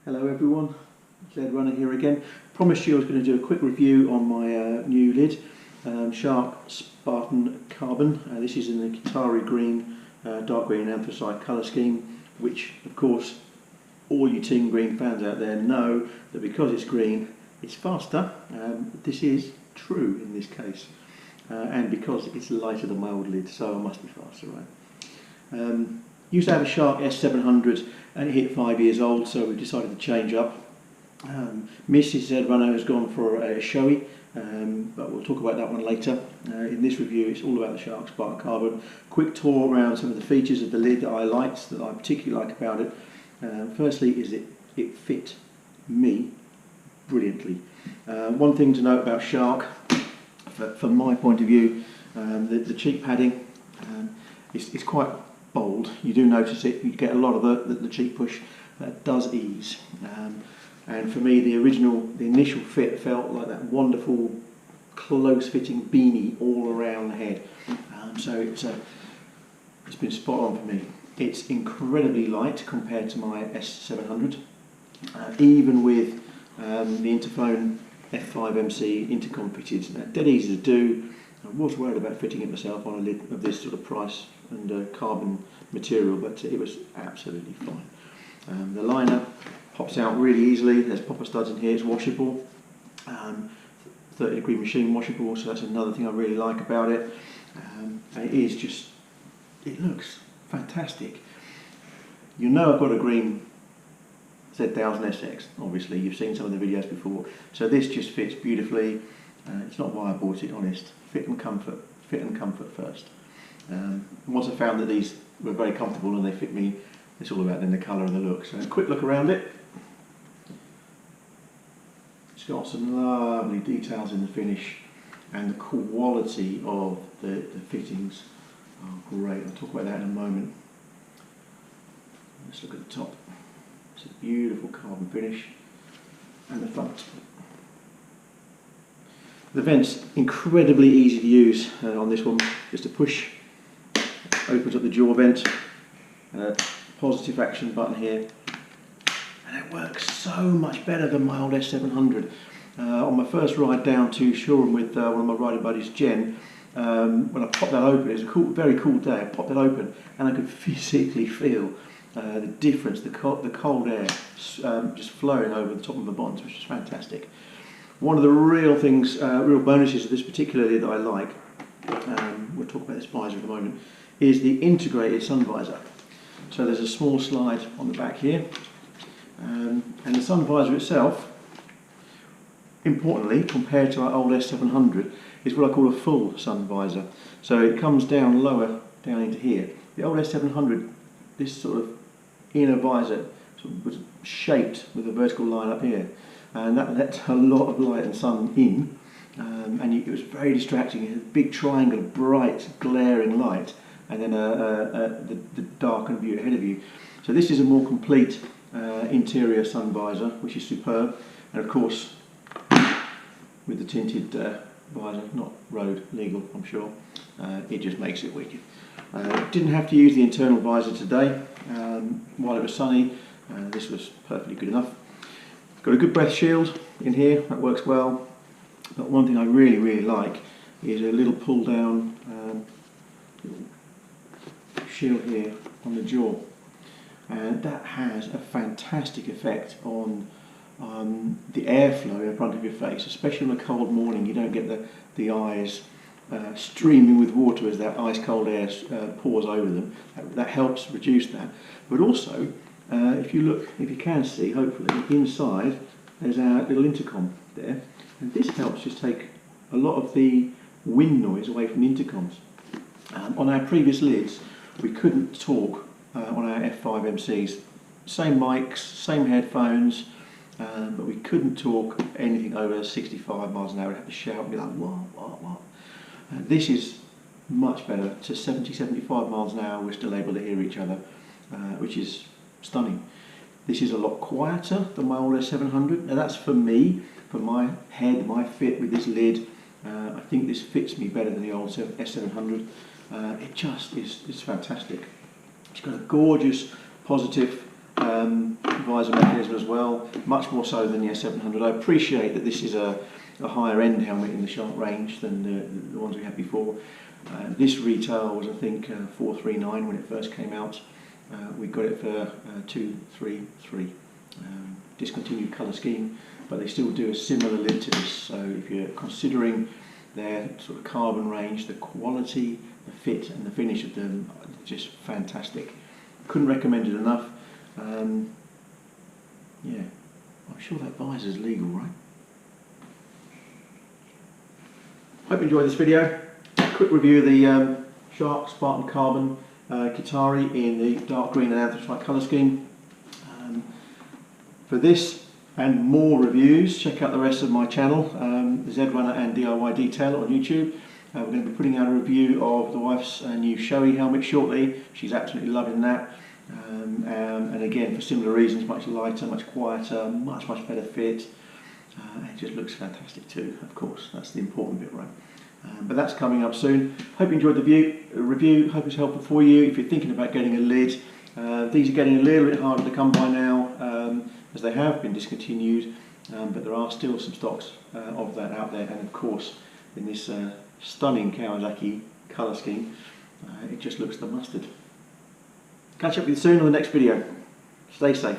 Hello everyone, Zed Runner here again. Promised you I was going to do a quick review on my new lid, Shark Spartan Carbon. This is in the Kitari green, dark green anthracite colour scheme, which of course all you team green fans out there know that because it's green it's faster. This is true in this case, and because it's lighter than my old lid, so I must be faster, right? Used to have a Shark S700 and it hit 5 years old, so we decided to change up. Mrs. Zed Runner has gone for a Shoei, but we'll talk about that one later. In this review it's all about the Shark Spartan Carbon. Quick tour around some of the features of the lid that I liked, that I particularly like about it. Firstly is it fit me brilliantly. One thing to note about Shark, from my point of view, the cheek padding is quite bold. You do notice it, you get a lot of the cheek push does ease, and for me the initial fit felt like that wonderful close fitting beanie all around the head, so it's been spot on for me. It's incredibly light compared to my S700, even with the Interphone F5MC intercom fitted. Dead easy to do. I was worried about fitting it myself on a lid of this sort of price and carbon material, but it was absolutely fine. The liner pops out really easily. There's popper studs in here. It's washable, 30-degree machine washable, so that's another thing I really like about it. And it looks fantastic. You know I've got a green Z1000SX, obviously you've seen some of the videos before, so this just fits beautifully. It's not why I bought it, honest. Fit and comfort first. Once I found that these were very comfortable and they fit me, it's all about then the colour and the look. So a quick look around it. It's got some lovely details in the finish, and the quality of the fittings are great. I'll talk about that in a moment. Let's look at the top. It's a beautiful carbon finish, and the front. The vent's incredibly easy to use on this one. Just a push, opens up the jaw vent, and a positive action button here, and it works so much better than my old S700. On my first ride down to Shoreham with one of my riding buddies, Jen, when I popped that open, it was a very cool day. I popped it open and I could physically feel the difference, the cold air just flowing over the top of my bonds, which is fantastic. One of the real bonuses of this particular lid that I like, we'll talk about this visor in a moment, is the integrated sun visor. So there's a small slide on the back here, and the sun visor itself, importantly, compared to our old S700, is what I call a full sun visor. So it comes down lower, down into here. The old S700, this sort of inner visor was shaped with a vertical line up here, and that let a lot of light and sun in, and it was very distracting. It had a big triangle of bright glaring light, and then the darkened view ahead of you. So this is a more complete interior sun visor, which is superb, and of course with the tinted visor, not road legal I'm sure, it just makes it wicked. Didn't have to use the internal visor today. While it was sunny, this was perfectly good enough. Got a good breath shield in here, that works well. But one thing I really like is a little pull down shield here on the jaw, and that has a fantastic effect on the airflow in front of your face, especially on a cold morning. You don't get the eyes streaming with water as that ice cold air pours over them. That helps reduce that. But also, if you can see, hopefully, inside there's our little intercom there, and this helps just take a lot of the wind noise away from the intercoms. On our previous lids we couldn't talk on our F5MCs, same mics, same headphones, but we couldn't talk anything over 65 miles an hour. We'd have to shout and be like, what? This is much better. To 70-75 miles an hour we're still able to hear each other, which is stunning. This is a lot quieter than my old S700. Now that's for me, for my head, my fit with this lid. I think this fits me better than the old S700. It just is fantastic. It's got a gorgeous positive visor mechanism as well, much more so than the S700. I appreciate that this is a higher end helmet in the Shark range than the ones we had before. This retail was, I think, 439 when it first came out. We got it for 233. Discontinued colour scheme, but they still do a similar lid to this. So if you're considering their sort of carbon range, the quality, the fit and the finish of them are just fantastic. Couldn't recommend it enough. Yeah, I'm sure that visor is legal, right? Hope you enjoyed this video. Quick review of the Shark Spartan Carbon Kitari in the dark green and anthracite colour scheme. For this and more reviews, check out the rest of my channel, the Z Runner and DIY Detail on YouTube. We're going to be putting out a review of the wife's new Shoei helmet shortly. She's absolutely loving that. And again, for similar reasons, much lighter, much quieter, much better fit. It just looks fantastic too, of course. That's the important bit, right? But that's coming up soon. Hope you enjoyed the review. Hope it's helpful for you. If you're thinking about getting a lid, these are getting a little bit harder to come by now, as they have been discontinued. But there are still some stocks of that out there. And of course, in this stunning Kawasaki colour scheme, it just looks the mustard. Catch up with you soon on the next video. Stay safe.